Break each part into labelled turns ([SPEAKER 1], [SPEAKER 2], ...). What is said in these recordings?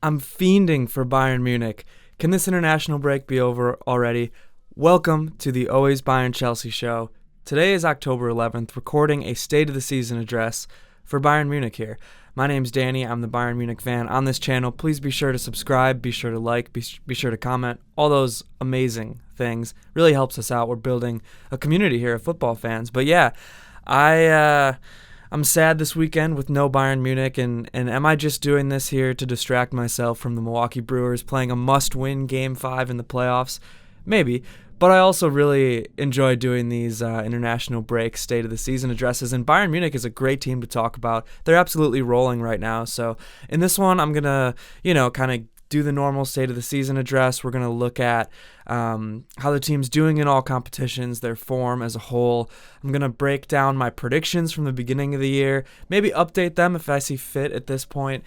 [SPEAKER 1] I'm fiending for Bayern Munich. Can this international break be over already? Welcome to the Always Bayern Chelsea show. Today is October 11th, recording a State of the Season address for Bayern Munich here. My name's Danny. I'm the Bayern Munich fan on this channel. Please be sure to subscribe, be sure to like, be sure to comment. All those amazing things really helps us out. We're building a community here of football fans. But yeah, I'm sad this weekend with no Bayern Munich, and am I just doing this here to distract myself from the Milwaukee Brewers playing a must-win Game 5 in the playoffs? Maybe, but I also really enjoy doing these international break State of the Season addresses, and Bayern Munich is a great team to talk about. They're absolutely rolling right now, so in this one I'm going to, kind of do the normal State of the Season address. We're going to look at how the team's doing in all competitions, their form as a whole. I'm going to break down my predictions from the beginning of the year, maybe update them if I see fit at this point,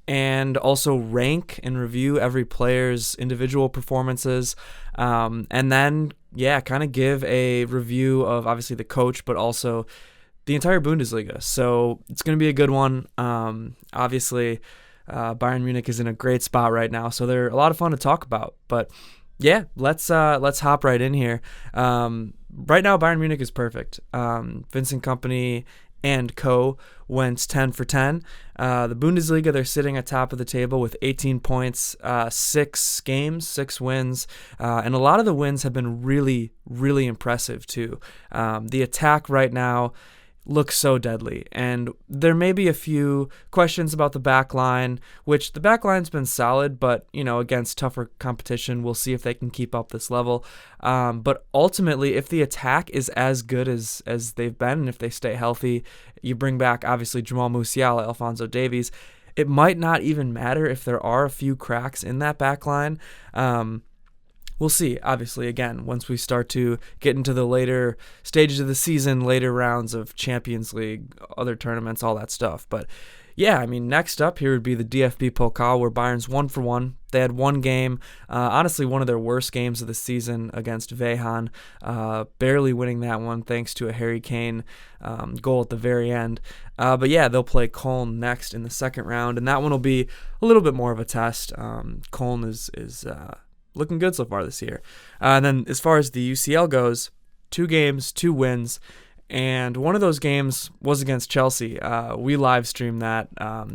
[SPEAKER 1] and also rank and review every player's individual performances. And then, kind of give a review of obviously the coach, but also the entire Bundesliga. So it's going to be a good one. Obviously, Bayern Munich is in a great spot right now, so they're a lot of fun to talk about. But yeah, let's hop right in here. Right now, Bayern Munich is perfect. Vincent Kopmany and co. went 10 for 10. The Bundesliga, they're sitting atop of the table with 18 points, 6 games, 6 wins, and a lot of the wins have been really, really impressive too. The attack right now looks so deadly, and there may be a few questions about the back line, which the back line's been solid, but against tougher competition, we'll see if they can keep up this level. But ultimately, if the attack is as good as they've been, and if they stay healthy, you bring back obviously Jamal Musiala, Alphonso Davies, it might not even matter if there are a few cracks in that back line. We'll see, obviously, again, once we start to get into the later stages of the season, later rounds of Champions League, other tournaments, all that stuff. But yeah, next up here would be the DFB Pokal, where Bayern's 1 for 1. They had one game, honestly, one of their worst games of the season against Wehan, barely winning that one thanks to a Harry Kane goal at the very end. But yeah, they'll play Köln next in the second round, and that one will be a little bit more of a test. Köln is looking good so far this year. And then as far as the UCL goes, 2 games, 2 wins, and one of those games was against Chelsea. We live streamed that.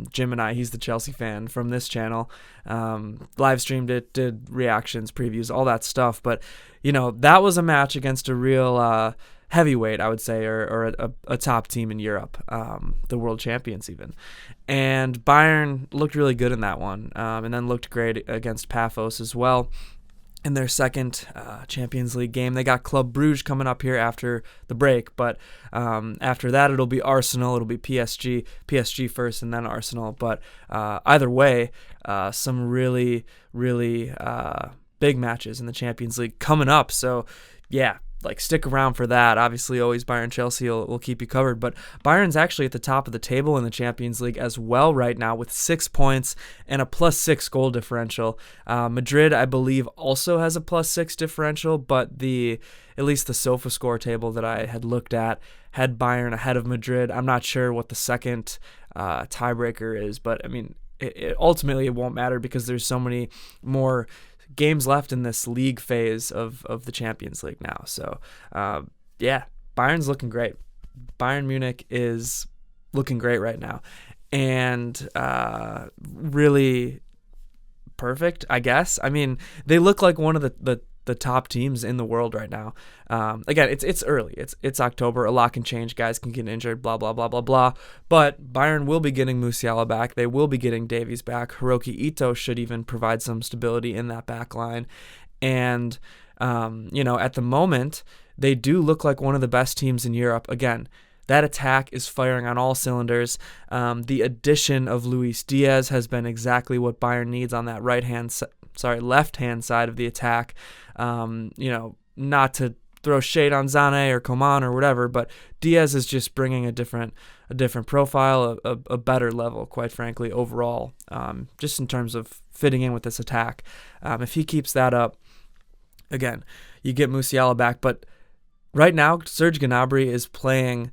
[SPEAKER 1] Jim and I, he's the Chelsea fan from this channel, live streamed it, did reactions, previews, all that stuff. But, that was a match against a real heavyweight, I would say, or a top team in Europe, the world champions even. And Bayern looked really good in that one, and then looked great against Paphos as well. In their second Champions League game, they got Club Brugge coming up here after the break, but after that it'll be Arsenal, it'll be PSG first and then Arsenal. But either way, some really, really big matches in the Champions League coming up. So yeah, stick around for that. Obviously, always Bayern Chelsea will keep you covered. But Bayern's actually at the top of the table in the Champions League as well right now with 6 points and a +6 goal differential. Madrid, I believe, also has a +6 differential, but at least the SofaScore table that I had looked at had Bayern ahead of Madrid. I'm not sure what the second tiebreaker is, but ultimately it won't matter because there's so many more games left in this league phase of the Champions League now. So, Bayern's looking great. Bayern Munich is looking great right now. And really perfect, I guess. They look like one of the top teams in the world right now. Again, it's early. It's October. A lot can change. Guys can get injured, blah, blah, blah, blah, blah. But Bayern will be getting Musiala back. They will be getting Davies back. Hiroki Ito should even provide some stability in that back line. And, at the moment, they do look like one of the best teams in Europe. Again, that attack is firing on all cylinders. The addition of Luis Diaz has been exactly what Bayern needs on that left-hand side of the attack. Not to throw shade on Zane or Coman or whatever, but Diaz is just bringing a different profile, a better level, quite frankly, overall, just in terms of fitting in with this attack. If he keeps that up, again, you get Musiala back. But right now, Serge Gnabry is playing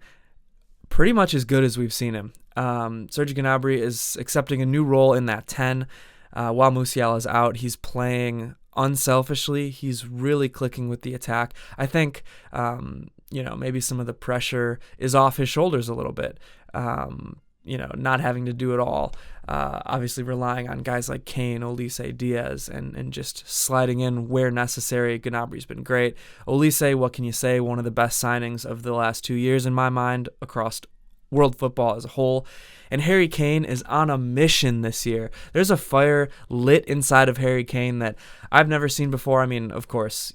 [SPEAKER 1] pretty much as good as we've seen him. Serge Gnabry is accepting a new role in that 10. while Musiala's out, he's playing unselfishly. He's really clicking with the attack. I think, maybe some of the pressure is off his shoulders a little bit. Not having to do it all. Obviously relying on guys like Kane, Olise, Diaz, and just sliding in where necessary. Gnabry's been great. Olise, what can you say? One of the best signings of the last 2 years in my mind across world football as a whole. And Harry Kane is on a mission this year. There's a fire lit inside of Harry Kane that I've never seen before. I mean, of course,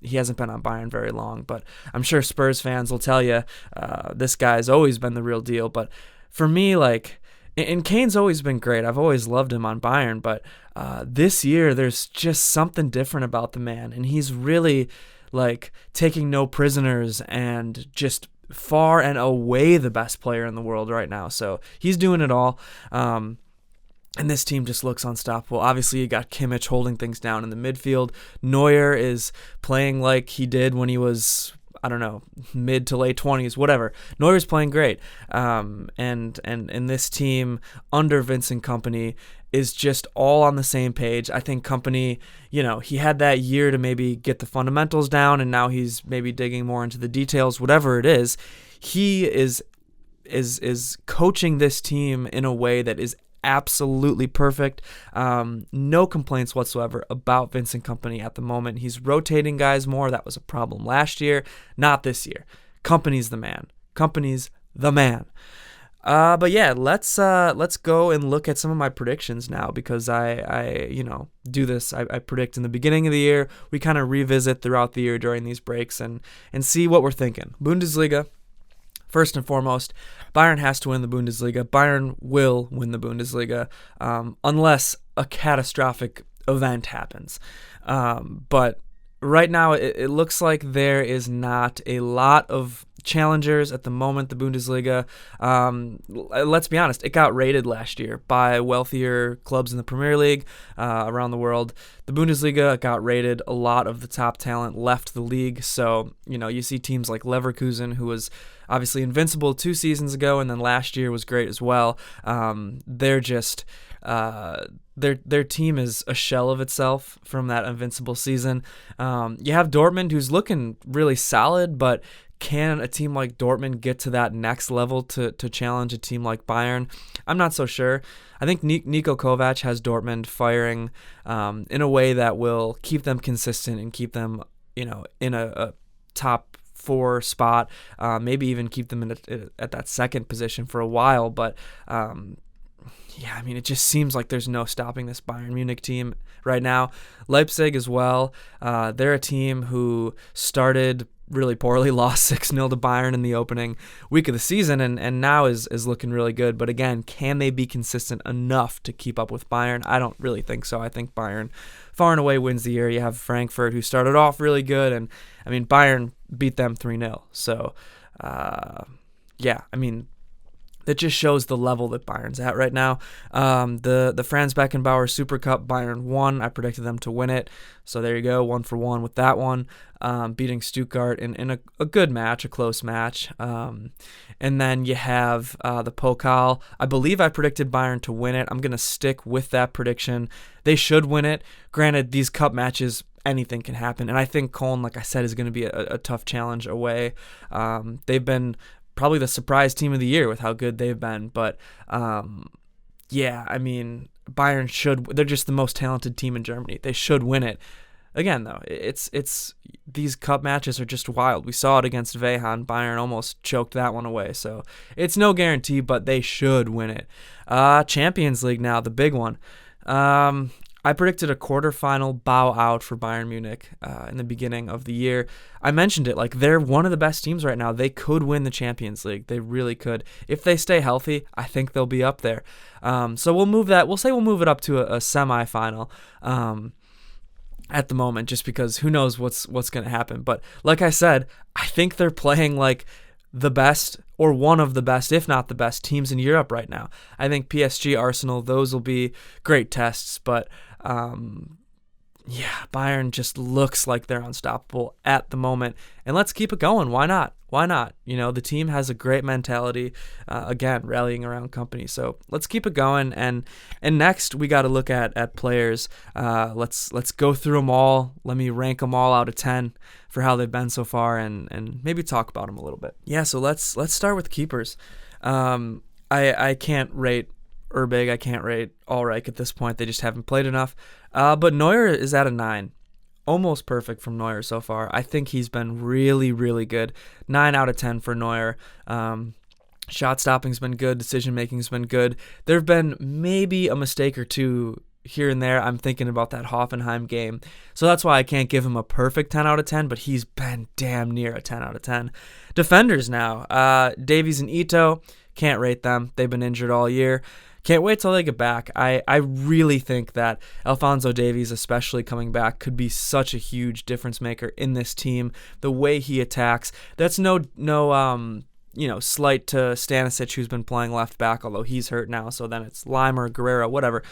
[SPEAKER 1] he hasn't been on Bayern very long, but I'm sure Spurs fans will tell you this guy's always been the real deal. But for me, and Kane's always been great. I've always loved him on Bayern, but this year there's just something different about the man, and he's really taking no prisoners and just far and away the best player in the world right now. So he's doing it all. And this team just looks unstoppable. Obviously, you got Kimmich holding things down in the midfield. Neuer is playing like he did when he was, mid to late 20s, whatever. Neuer's playing great. And this team under Vincent Kompany is just all on the same page. I think Kompany, he had that year to maybe get the fundamentals down, and now he's maybe digging more into the details. Whatever it is, he is coaching this team in a way that is absolutely perfect. No complaints whatsoever about Vincent Kompany at the moment. He's rotating guys more. That was a problem last year, not this year. Kompany's the man. Kompany's the man. But yeah, let's go and look at some of my predictions now, because I do this. I predict in the beginning of the year. We kind of revisit throughout the year during these breaks and see what we're thinking. Bundesliga. First and foremost, Bayern has to win the Bundesliga. Bayern will win the Bundesliga unless a catastrophic event happens. But right now, it looks like there is not a lot of challengers at the moment. The Bundesliga, let's be honest, it got raided last year by wealthier clubs in the Premier League around the world. The Bundesliga got raided. A lot of the top talent left the league. So, you see teams like Leverkusen, who was obviously invincible 2 seasons ago, and then last year was great as well. They're just their team is a shell of itself from that invincible season. You have Dortmund, who's looking really solid, but can a team like Dortmund get to that next level to challenge a team like Bayern? I'm not so sure. I think Niko Kovac has Dortmund firing in a way that will keep them consistent and keep them, in a top 4 spot, maybe even keep them at that second position for a while. But it just seems like there's no stopping this Bayern Munich team right now. Leipzig as well. They're a team who started really poorly, lost 6-0 to Bayern in the opening week of the season, and now is looking really good. But again, can they be consistent enough to keep up with Bayern? I don't really think so. I think Bayern far and away wins the year. You have Frankfurt, who started off really good, and Bayern beat them 3-0. So, that just shows the level that Bayern's at right now. The Franz Beckenbauer Super Cup, Bayern won. I predicted them to win it. So there you go, 1-for-1 with that one. Beating Stuttgart in a good match, a close match. And then you have the Pokal. I believe I predicted Bayern to win it. I'm going to stick with that prediction. They should win it. Granted, these cup matches, anything can happen. And I think Köln, like I said, is going to be a tough challenge away. They've been probably the surprise team of the year with how good they've been. But, Bayern should. They're just the most talented team in Germany. They should win it. Again, though, it's these cup matches are just wild. We saw it against Wehan. Bayern almost choked that one away. So it's no guarantee, but they should win it. Champions League now, the big one. I predicted a quarterfinal bow out for Bayern Munich in the beginning of the year. I mentioned it, they're one of the best teams right now. They could win the Champions League. They really could. If they stay healthy, I think they'll be up there. So we'll move that. We'll say we'll move it up to a semifinal at the moment, just because who knows what's going to happen. But like I said, I think they're playing like the best, or one of the best, if not the best, teams in Europe right now. I think PSG, Arsenal, those will be great tests, but yeah, Bayern just looks like they're unstoppable at the moment. And let's keep it going. Why not? Why not? The team has a great mentality, again, rallying around company. So let's keep it going. And next, we got to look at players. Let's go through them all. Let me rank them all out of 10 for how they've been so far, and maybe talk about them a little bit. Yeah, so let's start with keepers. I can't rate Urbig, I can't rate Ulreich at this point. They just haven't played enough. But Neuer is at a 9. Almost perfect from Neuer so far. I think he's been really, really good. 9 out of 10 for Neuer. Shot stopping's been good. Decision making's been good. There have been maybe a mistake or two here and there. I'm thinking about that Hoffenheim game. So that's why I can't give him a perfect 10 out of 10, but he's been damn near a 10 out of 10. Defenders now. Davies and Ito, can't rate them. They've been injured all year. Can't wait till they get back. I really think that Alphonso Davies, especially coming back, could be such a huge difference maker in this team. The way he attacks, that's no slight to Stanisic, who's been playing left back, although he's hurt now. So then it's Leimer, Guerrero, whatever.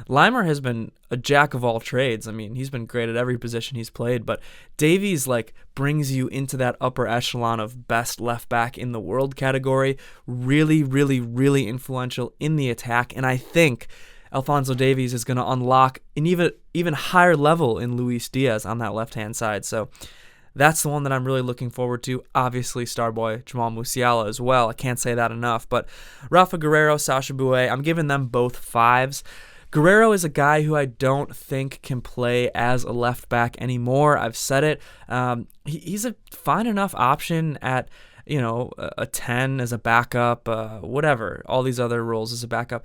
[SPEAKER 1] Leimer has been a jack of all trades. I mean, he's been great at every position he's played, but Davies brings you into that upper echelon of best left back in the world category. Really, really, really influential in the attack, and I think Alphonso Davies is going to unlock an even higher level in Luis Diaz on that left-hand side. So that's the one that I'm really looking forward to. Obviously, Starboy Jamal Musiala as well. I can't say that enough. But Rafa Guerrero, Sacha Boey, I'm giving them both 5s. Guerrero is a guy who I don't think can play as a left back anymore. I've said it. He's a fine enough option at a 10 as a backup, whatever. All these other roles as a backup.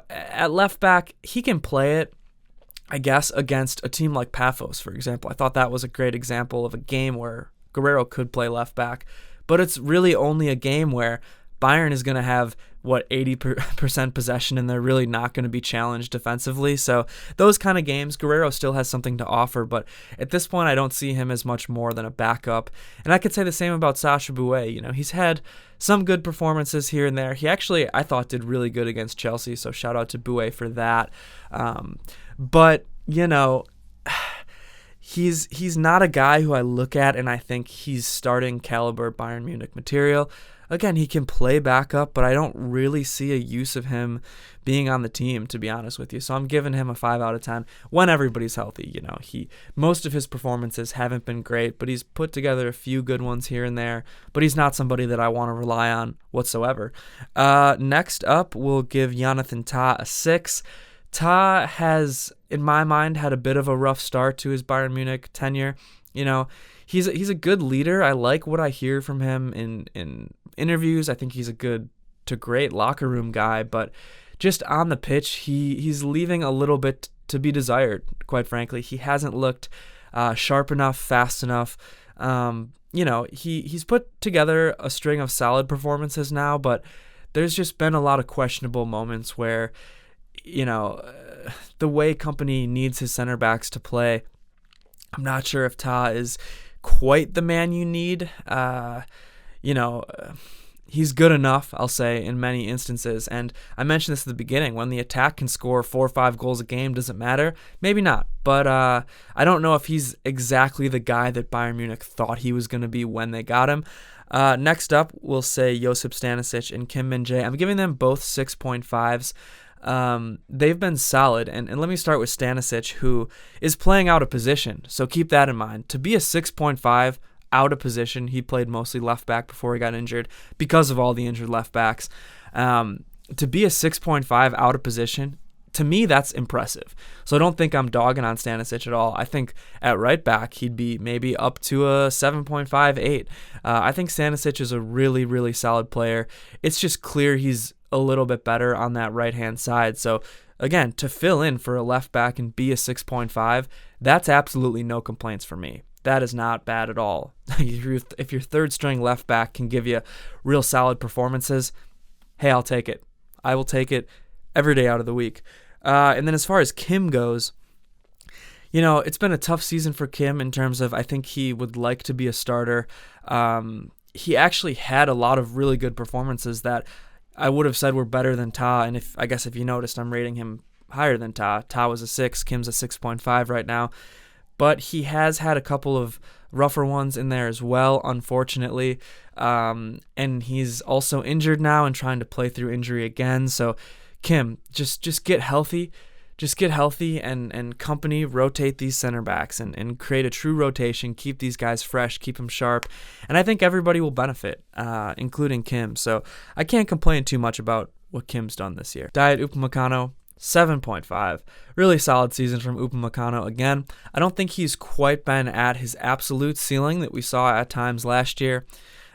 [SPEAKER 1] At left back, he can play it, I guess, against a team like Paphos, for example. I thought that was a great example of a game where Guerrero could play left back, but it's really only a game where Bayern is going to have, 80% possession, and they're really not going to be challenged defensively. So those kind of games, Guerrero still has something to offer, but at this point, I don't see him as much more than a backup. And I could say the same about Sacha Boey. He's had some good performances here and there. He actually, I thought, did really good against Chelsea, so shout out to Boey for that. But, he's not a guy who I look at and I think he's starting caliber Bayern Munich material. Again, he can play backup, but I don't really see a use of him being on the team, to be honest with you. So I'm giving him a 5 out of 10 when everybody's healthy. Most of his performances haven't been great, but he's put together a few good ones here and there, but he's not somebody that I want to rely on whatsoever. Next up, we'll give Jonathan Tah a 6. Tah has, in my mind, had a bit of a rough start to his Bayern Munich tenure. He's a good leader. I like what I hear from him in interviews. I think he's a good to great locker room guy, but just on the pitch, he's leaving a little bit to be desired, quite frankly. He hasn't looked sharp enough, fast enough. He's put together a string of solid performances now, but there's just been a lot of questionable moments where, the way Kompany needs his center backs to play, I'm not sure if Tah is quite the man you need. He's good enough, I'll say, in many instances. And I mentioned this at the beginning. When the attack can score 4 or 5 goals a game, does it matter? Maybe not. But I don't know if he's exactly the guy that Bayern Munich thought he was going to be when they got him. Next up, we'll say Josip Stanisic and Kim Min-jae. I'm giving them both 6.5s. They've been solid, and let me start with Stanisic, who is playing out of position, so keep that in mind. To be a 6.5 out of position, he played mostly left back before he got injured because of all the injured left backs. To be a 6.5 out of position, to me, that's impressive. So I don't think I'm dogging on Stanisic at all. I think at right back, he'd be maybe up to a 7.5, 8. I think Stanisic is a really, really solid player. It's just clear he's a little bit better on that right-hand side. So again, to fill in for a left back and be a 6.5, that's absolutely no complaints for me. That is not bad at all. If your third string left back can give you real solid performances, hey, I'll take it. I will take it every day out of the week. And then as far as Kim goes, it's been a tough season for Kim in terms of I think he would like to be a starter. He actually had a lot of really good performances that I would have said were better than Tah. And if you noticed, I'm rating him higher than Ta. Ta was a 6, Kim's a 6.5 right now. But he has had a couple of rougher ones in there as well, unfortunately. And he's also injured now and trying to play through injury again. So, Kim, just get healthy. Just get healthy and Kompany rotate these center backs and create a true rotation, keep these guys fresh, keep them sharp. And I think everybody will benefit, including Kim. So I can't complain too much about what Kim's done this year. Diet Upamecano, 7.5. Really solid season from Upamecano again. I don't think he's quite been at his absolute ceiling that we saw at times last year.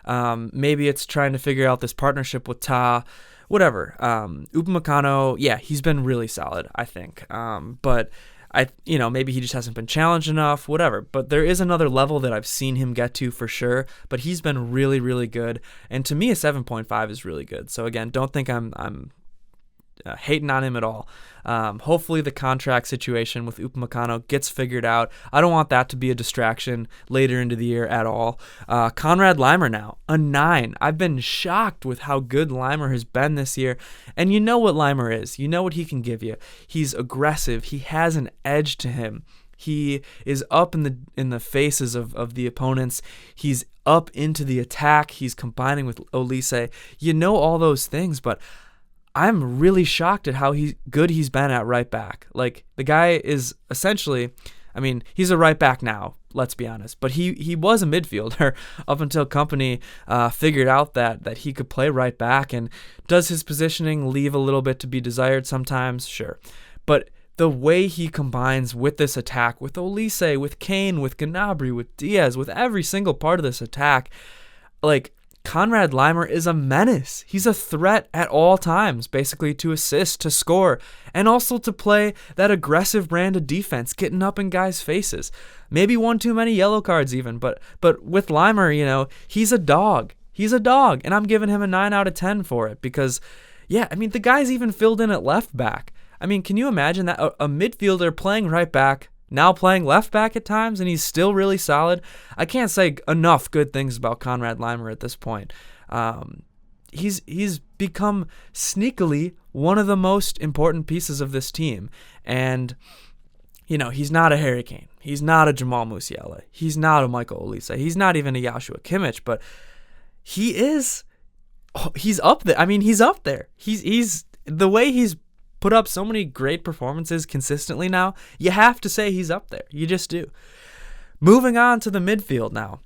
[SPEAKER 1] Maybe it's trying to figure out this partnership with Ta. Whatever. Upamecano, yeah, he's been really solid, I think. But maybe he just hasn't been challenged enough, whatever. But there is another level that I've seen him get to for sure. But he's been really, really good. And to me, a 7.5 is really good. So again, don't think I'm hating on him at all. Hopefully the contract situation with Upamecano gets figured out. I don't want that to be a distraction later into the year at all. Konrad Laimer now, a 9. I've been shocked with how good Laimer has been this year. And you know what Laimer is. You know what he can give you. He's aggressive. He has an edge to him. He is up in the faces of the opponents. He's up into the attack. He's combining with Olise. You know all those things, but I'm really shocked at how good he's been at right back. Like, the guy is essentially, he's a right back now, let's be honest. But he was a midfielder up until Kompany figured out that he could play right back. And does his positioning leave a little bit to be desired sometimes? Sure. But the way he combines with this attack, with Olise, with Kane, with Gnabry, with Diaz, with every single part of this attack, like, Konrad Laimer is a menace. He's a threat at all times, basically, to assist, to score, and also to play that aggressive brand of defense, getting up in guys' faces. Maybe one too many yellow cards even, but with Laimer, he's a dog. He's a dog, and I'm giving him a 9 out of 10 for it because, the guy's even filled in at left back. Can you imagine that a midfielder playing right back, now playing left back at times, and he's still really solid? I can't say enough good things about Konrad Laimer at this point. He's become sneakily one of the most important pieces of this team. And, he's not a Harry Kane. He's not a Jamal Musiala. He's not a Michael Olise. He's not even a Joshua Kimmich, but he's up there. He's up there. He's the way he's put up so many great performances consistently now, you have to say he's up there. You just do. Moving on to the midfield now.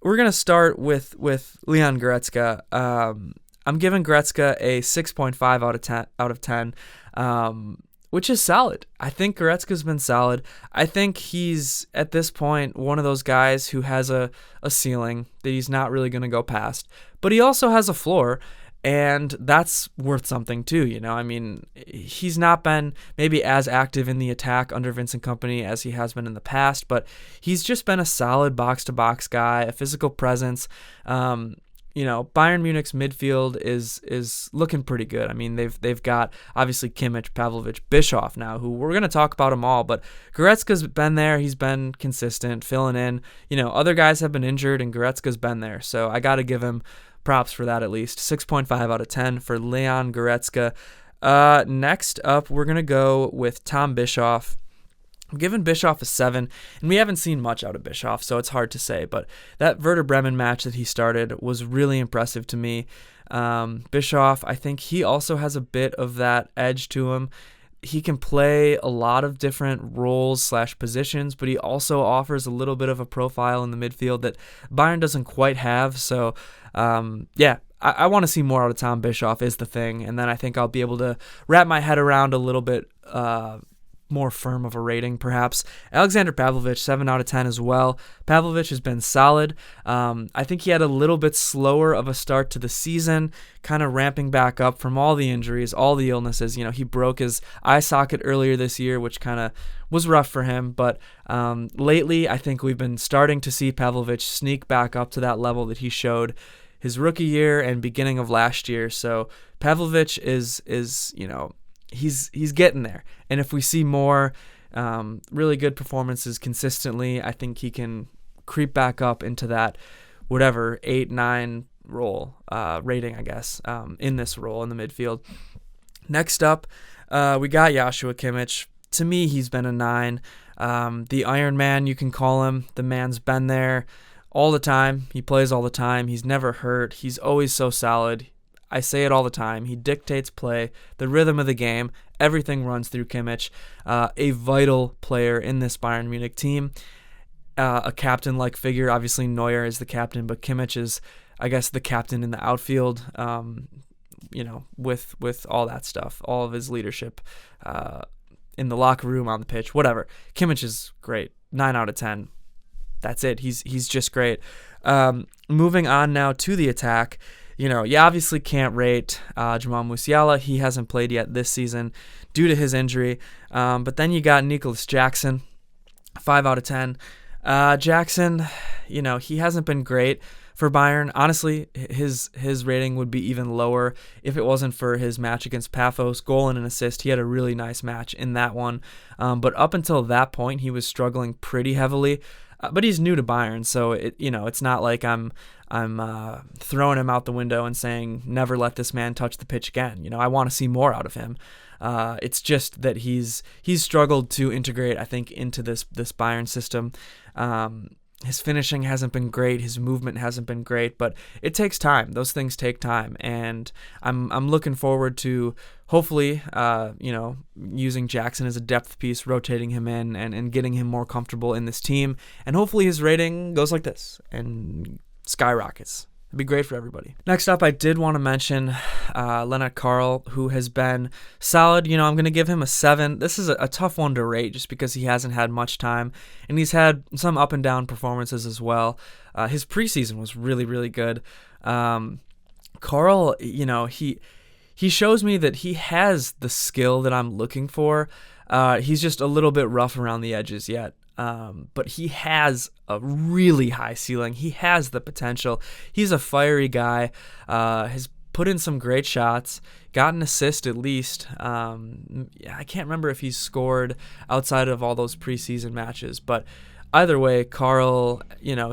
[SPEAKER 1] We're going to start with Leon Goretzka. I'm giving Goretzka a 6.5 out of 10, which is solid. I think Goretzka's been solid. I think he's, at this point, one of those guys who has a ceiling that he's not really going to go past. But he also has a floor, and that's worth something too, he's not been maybe as active in the attack under Vincent Kompany as he has been in the past, but he's just been a solid box-to-box guy, a physical presence. Bayern Munich's midfield is looking pretty good. They've got obviously Kimmich, Pavlovic, Bischoff now, who we're going to talk about them all, but Goretzka's been there. He's been consistent, filling in. Other guys have been injured, and Goretzka's been there, so I got to give him props for that at least. 6.5 out of 10 for Leon Goretzka. Next up, we're going to go with Tom Bischoff. I'm giving Bischoff a 7, and we haven't seen much out of Bischoff, so it's hard to say, but that Werder Bremen match that he started was really impressive to me. Bischoff, I think he also has a bit of that edge to him. He can play a lot of different roles / positions, but he also offers a little bit of a profile in the midfield that Bayern doesn't quite have. So, I want to see more out of Tom Bischoff is the thing, and then I think I'll be able to wrap my head around a little bit more firm of a rating, perhaps. Alexander Pavlovic, 7 out of 10 as well. Pavlovic has been solid. I think he had a little bit slower of a start to the season, kind of ramping back up from all the injuries, all the illnesses. He broke his eye socket earlier this year, which kind of was rough for him. But lately, I think we've been starting to see Pavlovic sneak back up to that level that he showed his rookie year and beginning of last year. So Pavlovic is he's getting there. And if we see more really good performances consistently, I think he can creep back up into that 8-9 role rating, I guess, in this role in the midfield. Next up, We got Joshua Kimmich. To me, he's been a 9. The Iron Man, you can call him. The man's been there all the time. He plays all the time. He's never hurt. He's always so solid. I say it all the time. He dictates play, the rhythm of the game. Everything runs through Kimmich. A vital player in this Bayern Munich team. A captain-like figure. Obviously, Neuer is the captain, but Kimmich is, I guess, the captain in the outfield. With all that stuff, all of his leadership in the locker room, on the pitch, whatever. Kimmich is great. 9 out of 10. That's it. He's just great. Moving on now to the attack. You obviously can't rate Jamal Musiala. He hasn't played yet this season due to his injury. But then you got Nicholas Jackson, 5 out of 10. Jackson, he hasn't been great for Bayern. Honestly, his rating would be even lower if it wasn't for his match against Paphos, goal and an assist. He had a really nice match in that one. But up until that point, he was struggling pretty heavily. But he's new to Bayern, so it's not like I'm throwing him out the window and saying never let this man touch the pitch again. I want to see more out of him. It's just that he's struggled to integrate, I think, into this Bayern system. His finishing hasn't been great. His movement hasn't been great, but it takes time. Those things take time, and I'm looking forward to hopefully, using Jackson as a depth piece, rotating him in and getting him more comfortable in this team, and hopefully his rating goes like this and skyrockets. It'd be great for everybody. Next up, I did want to mention Lennart Karl, who has been solid. I'm going to give him a 7. This is a tough one to rate just because he hasn't had much time, and he's had some up and down performances as well. His preseason was really, really good. Karl, he shows me that he has the skill that I'm looking for. He's just a little bit rough around the edges yet. But he has a really high ceiling. He has the potential. He's a fiery guy. Has put in some great shots. Got an assist at least. I can't remember if he's scored outside of all those preseason matches. But either way, Karl,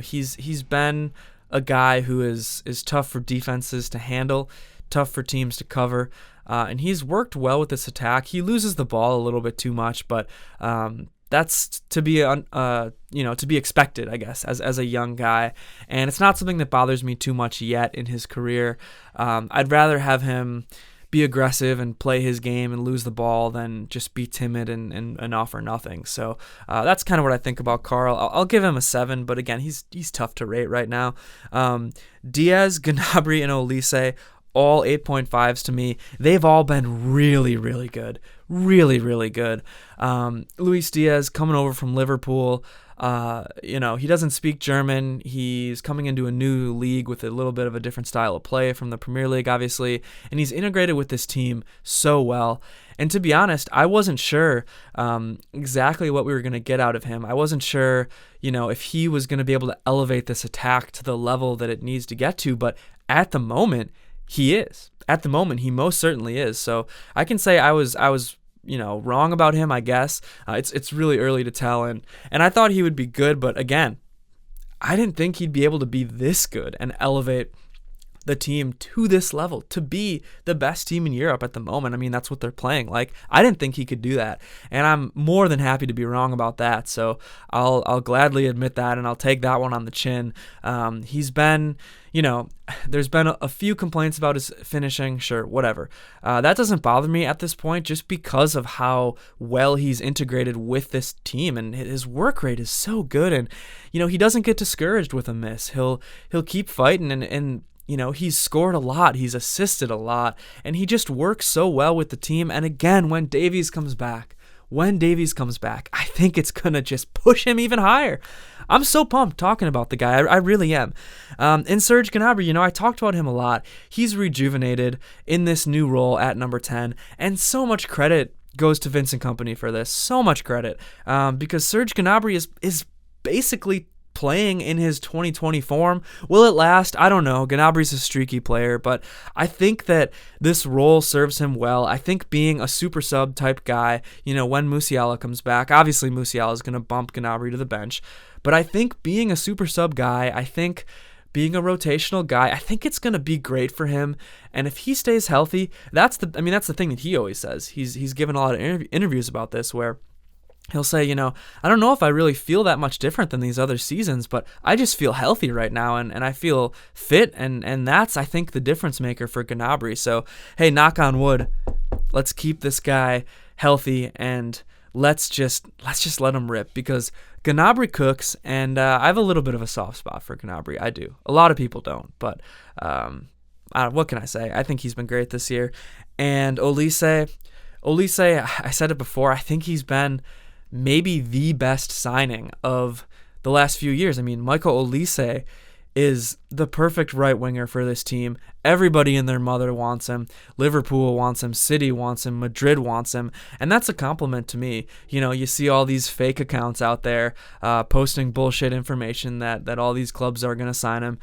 [SPEAKER 1] he's been a guy who is tough for defenses to handle, tough for teams to cover. And he's worked well with this attack. He loses the ball a little bit too much, but that's to be expected, I guess, as a young guy. And it's not something that bothers me too much yet in his career. I'd rather have him be aggressive and play his game and lose the ball than just be timid and offer nothing. So that's kind of what I think about Karl. I'll give him a 7, but again, he's tough to rate right now. Diaz, Gnabry, and Olise, all 8.5s to me. They've all been really, really good. Really, really good. Luis Diaz coming over from Liverpool. He doesn't speak German. He's coming into a new league with a little bit of a different style of play from the Premier League, obviously. And he's integrated with this team so well. And to be honest, I wasn't sure exactly what we were going to get out of him. I wasn't sure, if he was going to be able to elevate this attack to the level that it needs to get to. But at the moment, he is. At the moment, he most certainly is. So I can say I was wrong about him, I guess. It's really early to tell, and I thought he would be good, but again, I didn't think he'd be able to be this good and elevate the team to this level, to be the best team in Europe at the moment. I mean, that's what they're playing like. I didn't think he could do that, and I'm more than happy to be wrong about that. So I'll gladly admit that, and I'll take that one on the chin. He's been, there's been a few complaints about his finishing, sure, whatever. That doesn't bother me at this point, just because of how well he's integrated with this team, and his work rate is so good, and he doesn't get discouraged with a miss. He'll keep fighting, and he's scored a lot, he's assisted a lot, and he just works so well with the team. And again, when Davies comes back, I think it's going to just push him even higher. I'm so pumped talking about the guy. I really am. And Serge Gnabry, I talked about him a lot. He's rejuvenated in this new role at number 10, and so much credit goes to Vincent Kompany for this. So much credit. Because Serge Gnabry is basically playing in his 2020 form. Will it last? I don't know. Gnabry's a streaky player, but I think that this role serves him well. I think being a super sub type guy, when Musiala comes back, obviously Musiala is going to bump Gnabry to the bench, but I think being a super sub guy, I think being a rotational guy, I think it's going to be great for him. And if he stays healthy, that's the thing that he always says. He's given a lot of interviews about this where he'll say, I don't know if I really feel that much different than these other seasons, but I just feel healthy right now, and I feel fit, and that's, I think, the difference maker for Gnabry. So, hey, knock on wood, let's keep this guy healthy, and let's just let him rip, because Gnabry cooks, and I have a little bit of a soft spot for Gnabry. I do. A lot of people don't, but what can I say? I think he's been great this year. And Olise, I said it before, I think he's been maybe the best signing of the last few years. I mean, Michael Olise is the perfect right winger for this team. Everybody and their mother wants him. Liverpool wants him. City wants him. Madrid wants him. And that's a compliment to me. You see all these fake accounts out there posting bullshit information that all these clubs are going to sign him.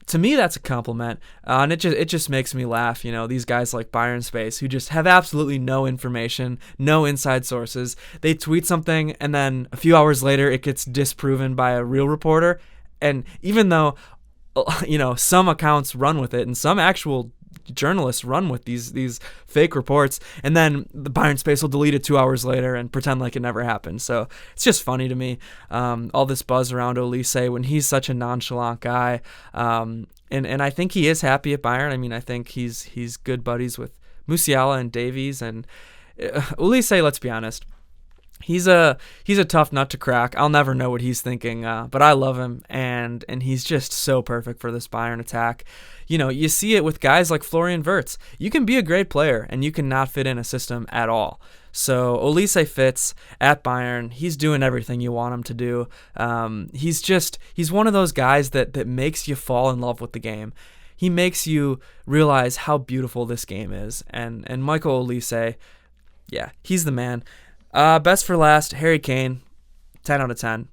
[SPEAKER 1] To me, that's a compliment, and it just makes me laugh. These guys like Bayern Space who just have absolutely no information, no inside sources. They tweet something, and then a few hours later, it gets disproven by a real reporter. And even though, some accounts run with it, and some actual journalists run with these fake reports, and then the Bayern Space will delete it 2 hours later and pretend like it never happened. So it's just funny to me, all this buzz around Olise when he's such a nonchalant guy, and I think he is happy at Bayern. I mean, I think he's good buddies with Musiala and Davies, and Olise, let's be honest, he's a tough nut to crack. I'll never know what he's thinking, but I love him, and he's just so perfect for this Bayern attack. You see it with guys like Florian Wirtz. You can be a great player, and you can not fit in a system at all. So Olise fits at Bayern. He's doing everything you want him to do. He's one of those guys that makes you fall in love with the game. He makes you realize how beautiful this game is. And Michael Olise, yeah, he's the man. Best for last, Harry Kane, 10 out of 10.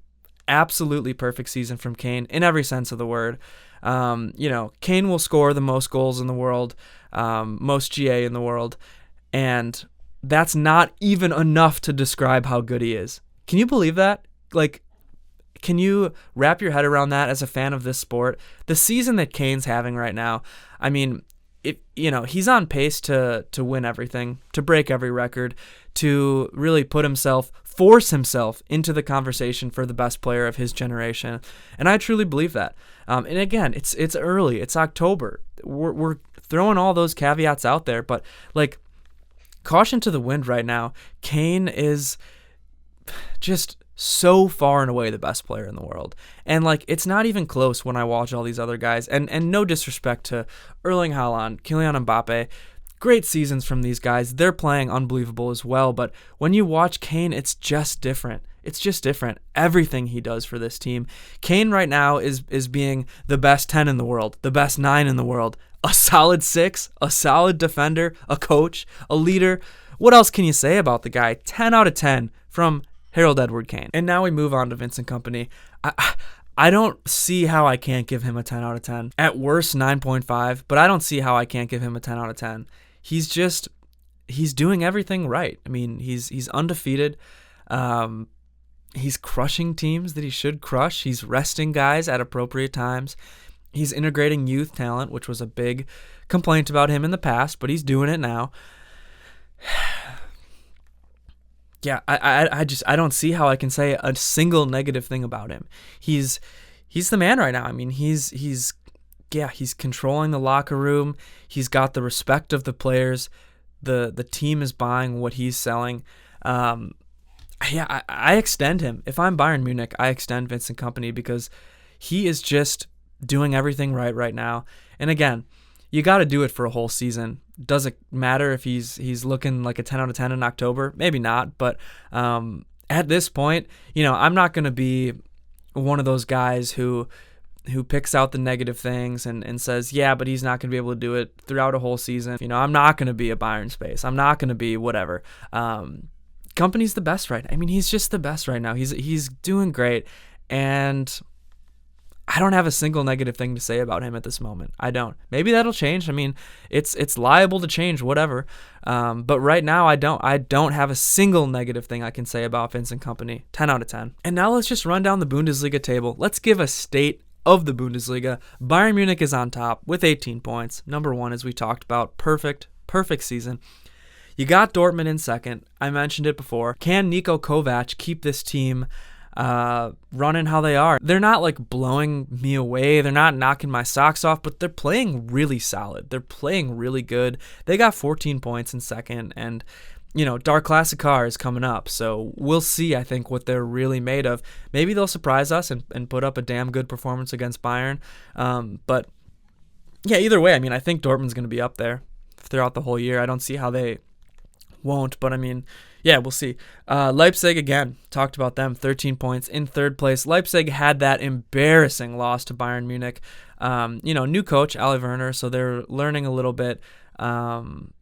[SPEAKER 1] Absolutely perfect season from Kane in every sense of the word. Kane will score the most goals in the world, most GA in the world, and that's not even enough to describe how good he is. Can you believe that? Like, can you wrap your head around that as a fan of this sport? The season that Kane's having right now, I mean, he's on pace to win everything, to break every record, to really force himself into the conversation for the best player of his generation. And I truly believe that. And again, it's early. It's October. We're throwing all those caveats out there, but like, caution to the wind right now. Kane is just so far and away the best player in the world. And like, it's not even close when I watch all these other guys. And no disrespect to Erling Haaland, Kylian Mbappe, great seasons from these guys. They're playing unbelievable as well. But when you watch Kane, it's just different. It's just different. Everything he does for this team. Kane right now is being the best 10 in the world, the best 9 in the world, a solid 6, a solid defender, a coach, a leader. What else can you say about the guy? 10 out of 10 from Harold Edward Kane. And now we move on to Vincent Kompany. I don't see how I can't give him a 10 out of 10. At worst, 9.5, but I don't see how I can't give him a 10 out of 10. He's doing everything right. I mean, he's undefeated. He's crushing teams that he should crush. He's resting guys at appropriate times. He's integrating youth talent, which was a big complaint about him in the past, but he's doing it now. Yeah, I don't see how I can say a single negative thing about him. He's the man right now. I mean, he's controlling the locker room. He's got the respect of the players. The team is buying what he's selling. I extend him. If I'm Bayern Munich, I extend Vincent Kompany because he is just doing everything right now. And again, you got to do it for a whole season. Does it matter if he's looking like a 10 out of 10 in October? Maybe not, but at this point, I'm not going to be one of those guys who picks out the negative things and says, yeah, but he's not going to be able to do it throughout a whole season. I'm not going to be a Bayern Space. I'm not going to be whatever. Kompany's the best right now. I mean, he's just the best right now. He's doing great, and I don't have a single negative thing to say about him at this moment. I don't. Maybe that'll change. I mean, it's liable to change, whatever. But right now, I don't have a single negative thing I can say about Vincent Kompany. 10 out of 10. And now let's just run down the Bundesliga table. Let's give a state of the Bundesliga. Bayern Munich is on top with 18 points. Number 1, as we talked about. Perfect season. You got Dortmund in second. I mentioned it before. Can Niko Kovac keep this team running how they are? They're not like blowing me away. They're not knocking my socks off, but they're playing really solid. They're playing really good. They got 14 points in second, and Dar Klassiker is coming up, so we'll see, I think, what they're really made of. Maybe they'll surprise us and put up a damn good performance against Bayern. But yeah, either way, I think Dortmund's going to be up there throughout the whole year. I don't see how they won't, but yeah, we'll see. Leipzig, again, talked about them, 13 points in third place. Leipzig had that embarrassing loss to Bayern Munich. New coach, Ole Werner, so they're learning a little bit. And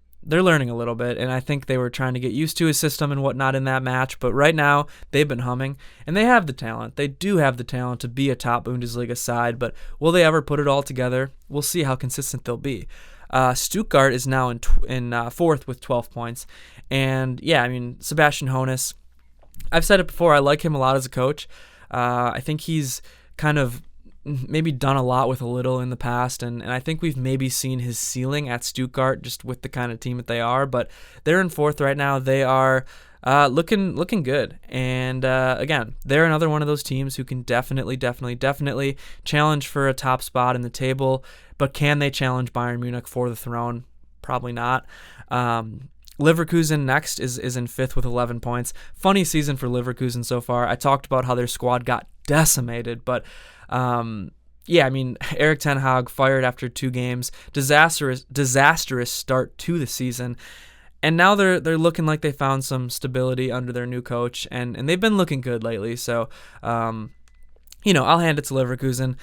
[SPEAKER 1] I think they were trying to get used to his system and whatnot in that match, but right now they've been humming, and they have the talent. They do have the talent to be a top Bundesliga side, but will they ever put it all together? We'll see how consistent they'll be. Stuttgart is now in fourth with 12 points. And yeah, Sebastian Hoeneß, I've said it before, I like him a lot as a coach. I think he's kind of maybe done a lot with a little in the past, and I think we've maybe seen his ceiling at Stuttgart just with the kind of team that they are, but they're in fourth right now. They are looking good, and again, they're another one of those teams who can definitely challenge for a top spot in the table, but can they challenge Bayern Munich for the throne? Probably not. Leverkusen next is in fifth with 11 points. Funny season for Leverkusen so far. I talked about how their squad got decimated, but Erik ten Hag fired after 2 games. Disastrous start to the season. And now they're looking like they found some stability under their new coach, and they've been looking good lately. So, I'll hand it to Leverkusen.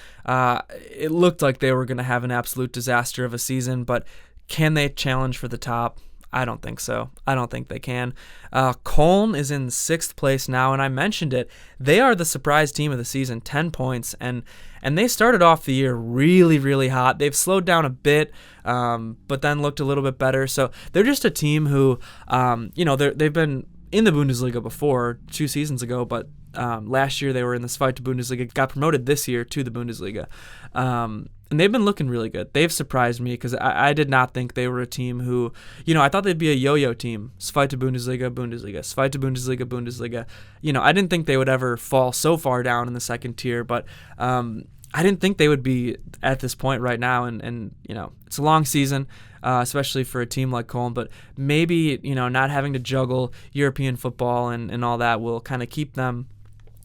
[SPEAKER 1] It looked like they were going to have an absolute disaster of a season, but can they challenge for the top? I don't think so. I don't think they can. Köln is in 6th place now, and I mentioned it. They are the surprise team of the season, 10 points, and they started off the year really, really hot. They've slowed down a bit, but then looked a little bit better. So they're just a team who, they've been in the Bundesliga before 2 seasons ago, but last year they were in the Zweite Bundesliga, got promoted this year to the Bundesliga. And they've been looking really good. They've surprised me because I did not think they were a team who, I thought they'd be a yo-yo team. Zweite Bundesliga, Bundesliga, Zweite Bundesliga, Bundesliga. I didn't think they would ever fall so far down in the second tier, but I didn't think they would be at this point right now. And it's a long season, especially for a team like Köln, but maybe, not having to juggle European football and all that will kind of keep them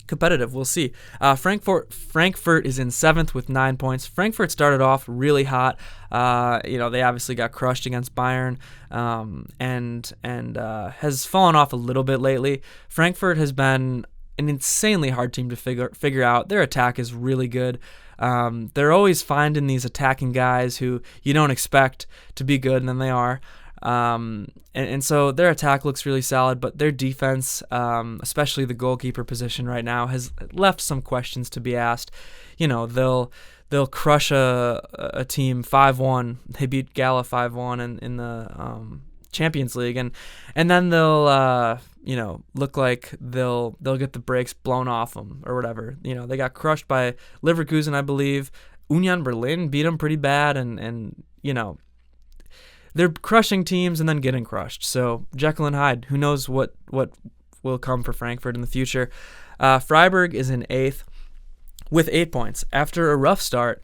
[SPEAKER 1] competitive. We'll see. Frankfurt is in 7th with 9 points. Frankfurt started off really hot. They obviously got crushed against Bayern, and has fallen off a little bit lately. Frankfurt has been an insanely hard team to figure out. Their attack is really good. They're always finding these attacking guys who you don't expect to be good, and then they are. And so their attack looks really solid, but their defense, especially the goalkeeper position right now, has left some questions to be asked. They'll crush a team 5-1. They beat Gala 5-1 in the Champions League, and then they'll look like they'll get the brakes blown off them or whatever. They got crushed by Leverkusen, I believe. Union Berlin beat them pretty bad, and they're crushing teams and then getting crushed. So Jekyll and Hyde, who knows what will come for Frankfurt in the future. Freiburg is in 8th with 8 points. After a rough start,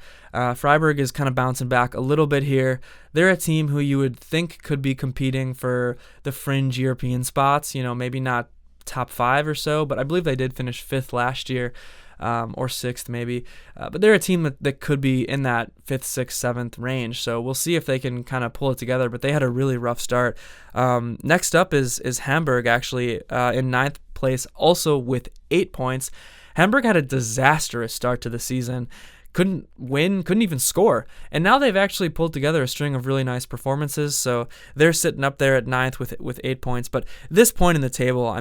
[SPEAKER 1] Freiburg is kind of bouncing back a little bit here. They're a team who you would think could be competing for the fringe European spots, maybe not top 5 or so, but I believe they did finish 5th last year. Or 6th maybe, but they're a team that could be in that 5th, 6th, 7th range, so we'll see if they can kind of pull it together, but they had a really rough start. Next up is Hamburg, actually, in 9th place, also with 8 points. Hamburg had a disastrous start to the season, couldn't win, couldn't even score, and now they've actually pulled together a string of really nice performances, so they're sitting up there at 9th with 8 points, but this point in the table,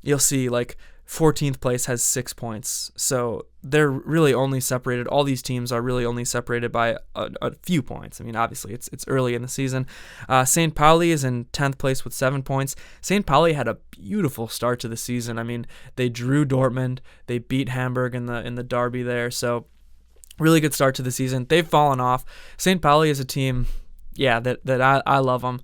[SPEAKER 1] you'll see, 14th place has 6 points, so they're really only separated. All these teams are really only separated by a few points. Obviously, it's early in the season. St. Pauli is in 10th place with 7 points. St. Pauli had a beautiful start to the season. They drew Dortmund, they beat Hamburg in the derby there, so Really good start to the season. They've fallen off. St. Pauli is a team, that I love them.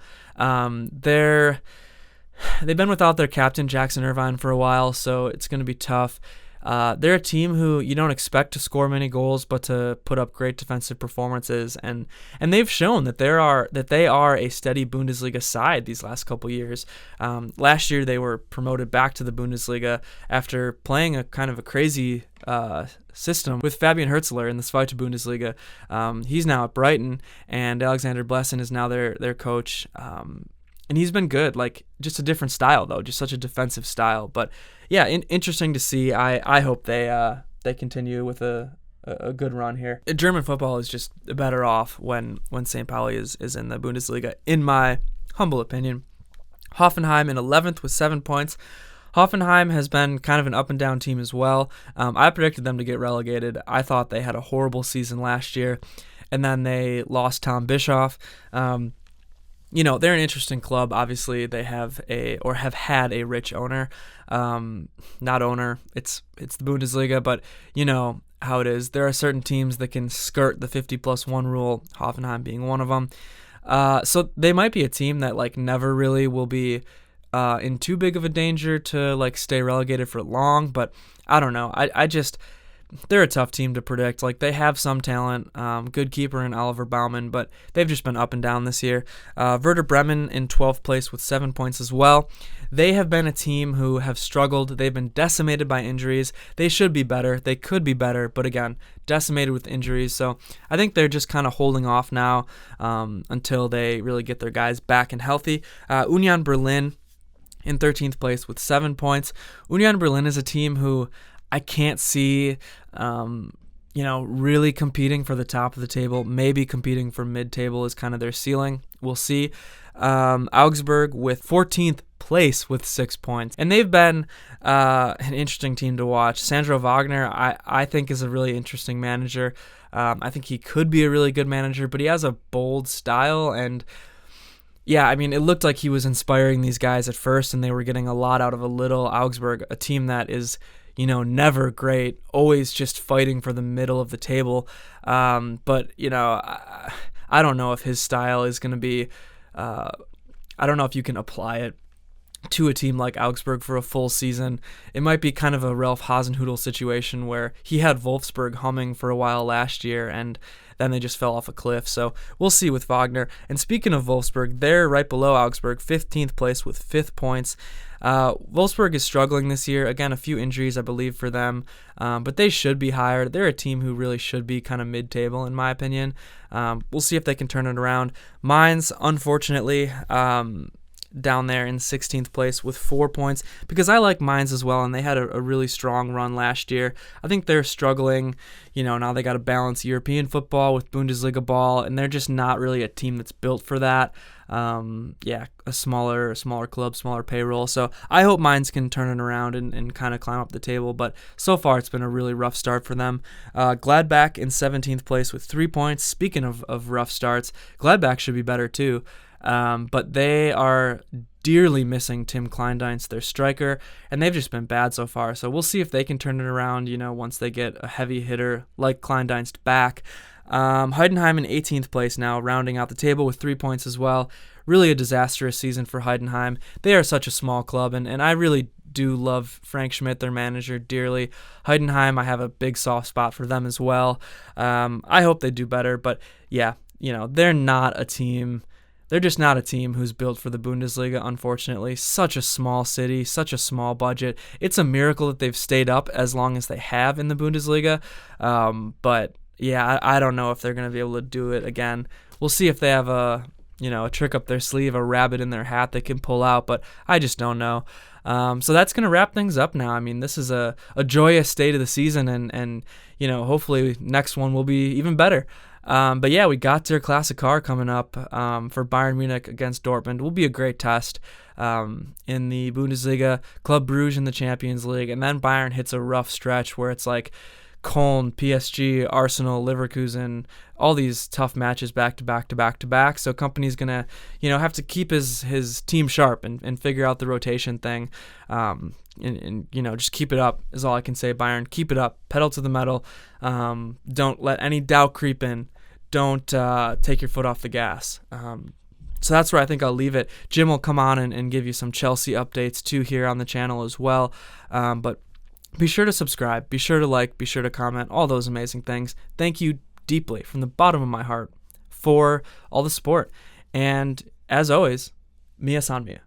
[SPEAKER 1] They've been without their captain, Jackson Irvine, for a while, so it's going to be tough. They're a team who you don't expect to score many goals, but to put up great defensive performances, and they've shown that they are a steady Bundesliga side these last couple years. Last year they were promoted back to the Bundesliga after playing a kind of a crazy system with Fabian Hürzeler in the Zweite Bundesliga. He's now at Brighton, and Alexander Blessen is now their coach. And he's been good, like just a different style though, just such a defensive style. But yeah, interesting to see. I hope they continue with a good run here. German football is just better off when St. Pauli is in the Bundesliga, in my humble opinion. Hoffenheim in 11th with 7 points. Hoffenheim has been kind of an up and down team as well. I predicted them to get relegated. I thought they had a horrible season last year, and then they lost Tom Bischoff. They're an interesting club. Obviously, they have had a rich owner. Not owner, it's the Bundesliga, but you know how it is. There are certain teams that can skirt the 50+1 rule, Hoffenheim being one of them. So they might be a team that like never really will be in too big of a danger to like stay relegated for long, but I don't know. They're a tough team to predict. Like, they have some talent, good keeper in Oliver Baumann, but they've just been up and down this year. Werder Bremen in 12th place with 7 points as well. They have been a team who have struggled. They've been decimated by injuries. They should be better. They could be better, but again, decimated with injuries. So I think they're just kind of holding off now until they really get their guys back and healthy. Union Berlin in 13th place with 7 points. Union Berlin is a team who I can't see, really competing for the top of the table. Maybe competing for mid-table is kind of their ceiling. We'll see. Augsburg with 14th place with 6 points. And they've been an interesting team to watch. Sandro Wagner, I think, is a really interesting manager. I think he could be a really good manager, but he has a bold style. And yeah, I mean, it looked like he was inspiring these guys at first, and they were getting a lot out of a little Augsburg, a team that is never great, always just fighting for the middle of the table. But I don't know if his style is going to be, I don't know if you can apply it to a team like Augsburg for a full season. It might be kind of a Ralph Hasenhüttl situation where he had Wolfsburg humming for a while last year, and then they just fell off a cliff. So we'll see with Wagner. And speaking of Wolfsburg, they're right below Augsburg, 15th place with 5 points. Wolfsburg is struggling this year. Again, a few injuries, I believe, for them, but they should be higher. They're a team who really should be kind of mid-table, in my opinion. We'll see if they can turn it around. Mainz, unfortunately, down there in 16th place with 4 points, because I like Mainz as well, and they had a really strong run last year. I think they're struggling. Now they got to balance European football with Bundesliga ball, and they're just not really a team that's built for that. A smaller club, smaller payroll. So I hope Mainz can turn it around and kind of climb up the table, but so far it's been a really rough start for them. Gladbach in 17th place with 3 points. Speaking of rough starts, Gladbach should be better too. But they are dearly missing Tim Kleindienst, their striker, and they've just been bad so far. So we'll see if they can turn it around, once they get a heavy hitter like Kleindienst back. Heidenheim in 18th place now, rounding out the table with 3 points as well. Really a disastrous season for Heidenheim. They are such a small club, and I really do love Frank Schmidt, their manager, dearly. Heidenheim, I have a big soft spot for them as well. I hope they do better, but yeah, they're not a team. They're just not a team who's built for the Bundesliga, unfortunately. Such a small city, such a small budget. It's a miracle that they've stayed up as long as they have in the Bundesliga. But yeah, I don't know if they're going to be able to do it again. We'll see if they have a trick up their sleeve, a rabbit in their hat they can pull out, but I just don't know. So that's going to wrap things up now. I mean, this is a joyous state of the season, and hopefully next one will be even better. But yeah, we got their Klassiker coming up for Bayern Munich against Dortmund. Will be a great test in the Bundesliga, Club Brugge in the Champions League, and then Bayern hits a rough stretch where it's like Köln, PSG, Arsenal, Leverkusen, all these tough matches back to back to back to back. So Kompany's gonna, have to keep his team sharp and figure out the rotation thing. And just keep it up is all I can say. Bayern, keep it up, pedal to the metal. Don't let any doubt creep in. Don't take your foot off the gas. So that's where I think I'll leave it. Jim will come on and give you some Chelsea updates too here on the channel as well. But be sure to subscribe, be sure to like, be sure to comment, all those amazing things. Thank you deeply from the bottom of my heart for all the support. And as always, Mia San Mia.